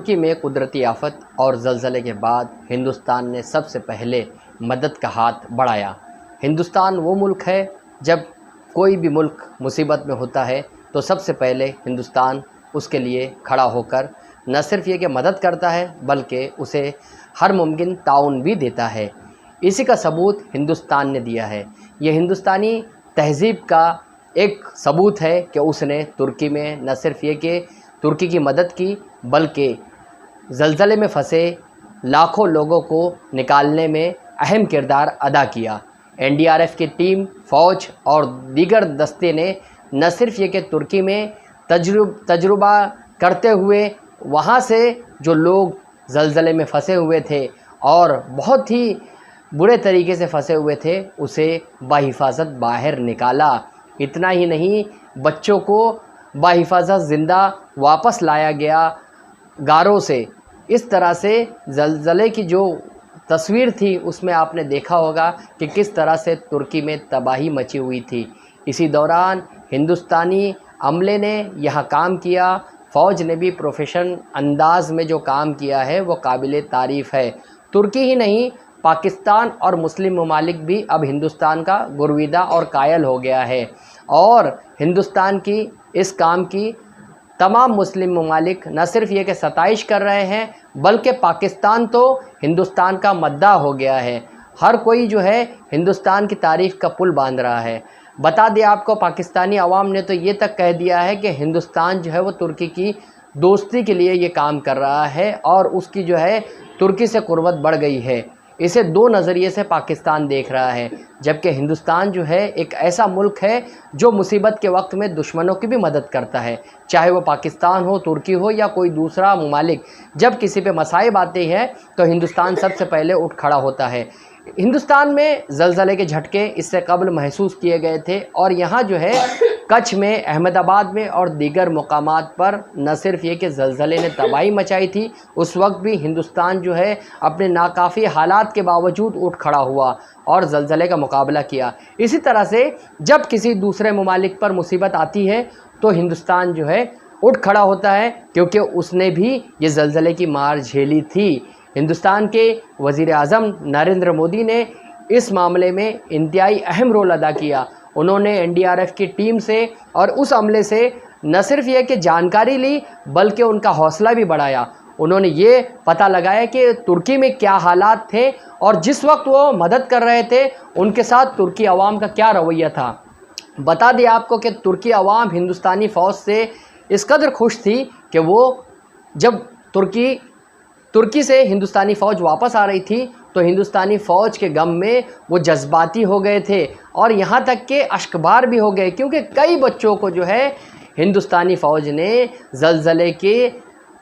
ترکی میں قدرتی آفت اور زلزلے کے بعد ہندوستان نے سب سے پہلے مدد کا ہاتھ بڑھایا۔ ہندوستان وہ ملک ہے جب کوئی بھی ملک مصیبت میں ہوتا ہے تو سب سے پہلے ہندوستان اس کے لیے کھڑا ہو کر نہ صرف یہ کہ مدد کرتا ہے بلکہ اسے ہر ممکن تعاون بھی دیتا ہے۔ اسی کا ثبوت ہندوستان نے دیا ہے۔ یہ ہندوستانی تہذیب کا ایک ثبوت ہے کہ اس نے ترکی میں نہ صرف یہ کہ ترکی کی مدد کی بلکہ زلزلے میں پھنسے لاکھوں لوگوں کو نکالنے میں اہم کردار ادا کیا۔ NDRF کی ٹیم، فوج اور دیگر دستے نے نہ صرف یہ کہ ترکی میں تجربہ کرتے ہوئے وہاں سے جو لوگ زلزلے میں پھنسے ہوئے تھے اور بہت ہی برے طریقے سے پھنسے ہوئے تھے اسے بحفاظت باہر نکالا۔ اتنا ہی نہیں، بچوں کو بحفاظت زندہ واپس لایا گیا غاروں سے۔ اس طرح سے زلزلے کی جو تصویر تھی اس میں آپ نے دیکھا ہوگا کہ کس طرح سے ترکی میں تباہی مچی ہوئی تھی۔ اسی دوران ہندوستانی عملے نے یہاں کام کیا، فوج نے بھی پروفیشنل انداز میں جو کام کیا ہے وہ قابل تعریف ہے۔ ترکی ہی نہیں، پاکستان اور مسلم ممالک بھی اب ہندوستان کا گرویدہ اور قائل ہو گیا ہے، اور ہندوستان کی اس کام کی تمام مسلم ممالک نہ صرف یہ کہ ستائش کر رہے ہیں بلکہ پاکستان تو ہندوستان کا مداح ہو گیا ہے۔ ہر کوئی جو ہے ہندوستان کی تعریف کا پل باندھ رہا ہے۔ بتا دیں آپ کو، پاکستانی عوام نے تو یہ تک کہہ دیا ہے کہ ہندوستان جو ہے وہ ترکی کی دوستی کے لیے یہ کام کر رہا ہے اور اس کی جو ہے ترکی سے قربت بڑھ گئی ہے۔ اسے دو نظریے سے پاکستان دیکھ رہا ہے، جبکہ ہندوستان جو ہے ایک ایسا ملک ہے جو مصیبت کے وقت میں دشمنوں کی بھی مدد کرتا ہے، چاہے وہ پاکستان ہو، ترکی ہو یا کوئی دوسرا ممالک۔ جب کسی پہ مصائب آتے ہیں تو ہندوستان سب سے پہلے اٹھ کھڑا ہوتا ہے۔ ہندوستان میں زلزلے کے جھٹکے اس سے قبل محسوس کیے گئے تھے، اور یہاں جو ہے کچھ میں، احمد آباد میں اور دیگر مقامات پر نہ صرف یہ کہ زلزلے نے تباہی مچائی تھی، اس وقت بھی ہندوستان جو ہے اپنے ناکافی حالات کے باوجود اٹھ کھڑا ہوا اور زلزلے کا مقابلہ کیا۔ اسی طرح سے جب کسی دوسرے ممالک پر مصیبت آتی ہے تو ہندوستان جو ہے اٹھ کھڑا ہوتا ہے، کیونکہ اس نے بھی یہ زلزلے کی مار جھیلی تھی۔ ہندوستان کے وزیر اعظم نریندر مودی نے اس معاملے میں انتہائی اہم رول ادا کیا۔ انہوں نے NDRF کی ٹیم سے اور اس عملے سے نہ صرف یہ کہ جانکاری لی بلکہ ان کا حوصلہ بھی بڑھایا۔ انہوں نے یہ پتہ لگایا کہ ترکی میں کیا حالات تھے اور جس وقت وہ مدد کر رہے تھے ان کے ساتھ ترکی عوام کا کیا رویہ تھا۔ بتا دیں آپ کو کہ ترکی عوام ہندوستانی فوج سے اس قدر خوش تھی کہ وہ جب ترکی سے ہندوستانی فوج واپس آ رہی تھی تو ہندوستانی فوج کے غم میں وہ جذباتی ہو گئے تھے، اور یہاں تک کہ اشکبار بھی ہو گئے، کیونکہ کئی بچوں کو جو ہے ہندوستانی فوج نے زلزلے کے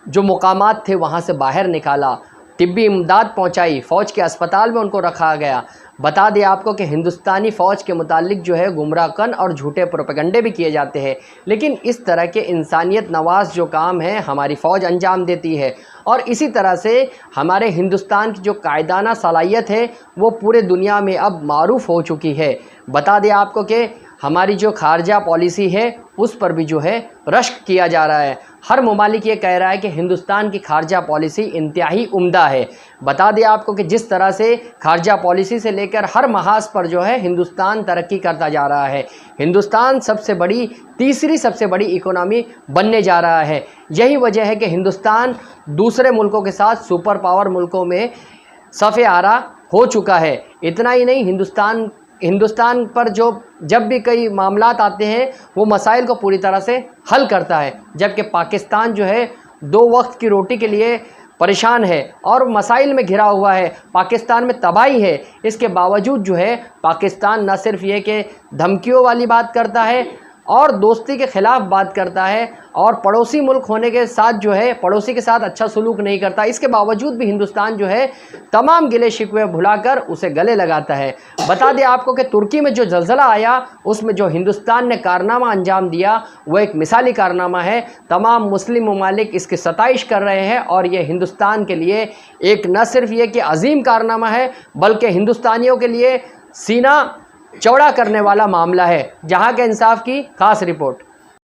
جو مقامات تھے وہاں سے باہر نکالا، طبی امداد پہنچائی، فوج کے اسپتال میں ان کو رکھا گیا۔ بتا دیں آپ کو کہ ہندوستانی فوج کے متعلق جو ہے گمراہ کن اور جھوٹے پروپیگنڈے بھی کیے جاتے ہیں، لیکن اس طرح کے انسانیت نواز جو کام ہے ہماری فوج انجام دیتی ہے، اور اسی طرح سے ہمارے ہندوستان کی جو قائدانہ صلاحیت ہے وہ پورے دنیا میں اب معروف ہو چکی ہے۔ بتا دیں آپ کو کہ ہماری جو خارجہ پالیسی ہے اس پر بھی جو ہے رشک کیا جا رہا ہے۔ ہر ممالک یہ کہہ رہا ہے کہ ہندوستان کی خارجہ پالیسی انتہائی عمدہ ہے۔ بتا دیں آپ کو کہ جس طرح سے خارجہ پالیسی سے لے کر ہر محاذ پر جو ہے ہندوستان ترقی کرتا جا رہا ہے، ہندوستان تیسری سب سے بڑی اکانومی بننے جا رہا ہے۔ یہی وجہ ہے کہ ہندوستان دوسرے ملکوں کے ساتھ سپر پاور ملکوں میں صف آرا ہو چکا ہے۔ اتنا ہی نہیں، ہندوستان پر جب بھی کئی معاملات آتے ہیں وہ مسائل کو پوری طرح سے حل کرتا ہے، جبکہ پاکستان جو ہے 2 وقت کی روٹی کے لیے پریشان ہے اور مسائل میں گھرا ہوا ہے۔ پاکستان میں تباہی ہے، اس کے باوجود جو ہے پاکستان نہ صرف یہ کہ دھمکیوں والی بات کرتا ہے اور دوستی کے خلاف بات کرتا ہے اور پڑوسی ملک ہونے کے ساتھ جو ہے پڑوسی کے ساتھ اچھا سلوک نہیں کرتا، اس کے باوجود بھی ہندوستان جو ہے تمام گلے شکوے بھلا کر اسے گلے لگاتا ہے۔ بتا دیں آپ کو کہ ترکی میں جو زلزلہ آیا اس میں جو ہندوستان نے کارنامہ انجام دیا وہ ایک مثالی کارنامہ ہے۔ تمام مسلم ممالک اس کی ستائش کر رہے ہیں، اور یہ ہندوستان کے لیے ایک نہ صرف یہ کہ عظیم کارنامہ ہے بلکہ ہندوستانیوں کے لیے سینہ چوڑا کرنے والا معاملہ ہے۔ جہاں کے انصاف کی خاص رپورٹ۔